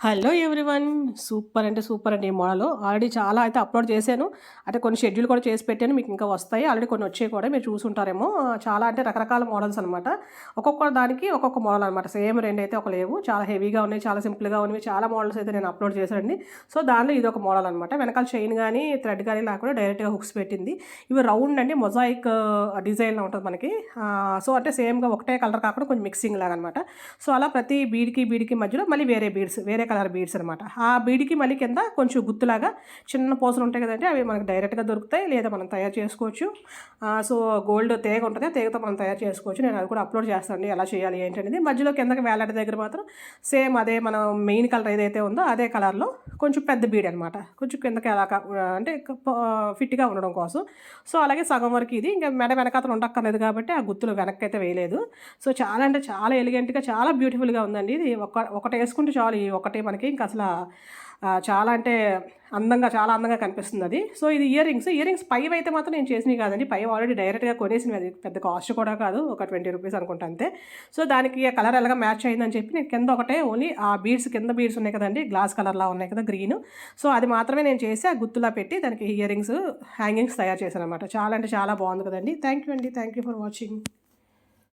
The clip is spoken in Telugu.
Hello everyone. సూపర్ అంటే సూపర్ అండి ఈ మోడలు. ఆల్రెడీ చాలా అయితే అప్‌లోడ్ చేశాను. అంటే కొన్ని షెడ్యూల్ కూడా చేసి పెట్టాను. మీకు ఇంకా వస్తాయి. ఆల్రెడీ కొన్ని వచ్చాయి కూడా మీరు చూసుంటారేమో. చాలా అంటే రకరకాల మోడల్స్ అనమాట. ఒక్కొక్క దానికి ఒక్కొక్క మోడల్ అనమాట. సేమ్ రెండైతే ఒక లేవు. చాలా హెవీగా ఉన్నాయి. చాలా సింపుల్‌గా ఉన్నవి. చాలా మోడల్స్ అయితే నేను అప్‌లోడ్ చేశానండి. సో, దానిలో ఇదొక మోడల్ అనమాట. వెనకాల చైన్ గానీ, థ్రెడ్ గానీ లేకుండా డైరెక్ట్‌గా హుక్స్ పెట్టింది. ఇవి రౌండ్ అండి. మొజాయిక్ డిజైన్‌లో ఉంటది మనకి. సో, అంటే సేమ్‌గా ఒకటే కలర్ కాకుండా కొంచెం మిక్సింగ్ లాగా అనమాట. సో, అలా ప్రతి బీడ్‌కి మధ్యలో మళ్ళీ వేరే బీడ్స్, వేరే కలర్ బీడ్స్ అనమాట. ఆ బీడ్‌కి మళ్ళీ కింద కొంచెం గుత్తులాగా చిన్న పూసలు ఉంటాయి కదండీ! అవి మనకు డైరెక్ట్‌గా దొరుకుతాయి. లేదా మనం తయారు చేసుకోవచ్చు. సో, గోల్డ్ తేగ ఉంటది. ఆ తేగతో మనం తయారు చేసుకోవచ్చు. నేను అది కూడా అప్‌లోడ్ చేస్తానండి. ఎలా చేయాలి ఏంటి అనేది. మధ్యలో కిందకి వేలాడే దగ్గర మాత్రం సేమ్ అదే మనం మెయిన్ కలర్ ఏదైతే ఉందో అదే కలర్‌లో కొంచెం పెద్ద బీడ్ అనమాట. కొంచెం కిందకి అలా అంటే ఫిట్‌గా ఉండడం కోసం. సో, అలాగే సగం వరకు ఇది. ఇంకా మెడ వెనకాతల ఉండక్కర్లేదు కాబట్టి ఆ గుత్తులు వెనక్కైతే వేయలేదు. సో, చాలా అంటే చాలా ఎలిగెంట్‌గా చాలా బ్యూటిఫుల్‌గా ఉందండి. ఇది ఒకటేసుకుంటే చాలు. ఈ ఒకటి మనకి ఇంక అసల చాలా అంటే చాలా అందంగా కనిపిస్తుందది. సో, ఇది ఇయర్ రింగ్స్ పైవైతే మాత్రం నేను చేసినవి కాదండి. పైవి ఆల్రెడీ డైరెక్ట్‌గా కొనేసినవి. అది పెద్ద కాస్ట్ కూడా కాదు. ఒక ₹20 అనుకుంటా అంతే. సో, దానికి ఆ కలర్ ఎలాగా మ్యాచ్ అయిందని చెప్పి నేను కింద ఒకటే ఓన్లీ ఆ బీడ్స్ కింద బీడ్స్ ఉన్నాయి కదండీ! గ్లాస్ కలర్‌లా ఉన్నాయి కదా! గ్రీను. సో, అది మాత్రమే నేను చేసి ఆ గుత్తులా పెట్టి దానికి హ్యాంగింగ్స్ తయారు చేశాననమాట. చాలా అంటే చాలా బాగుంది కదండీ! థాంక్ యూ అండి. Thank you for watching.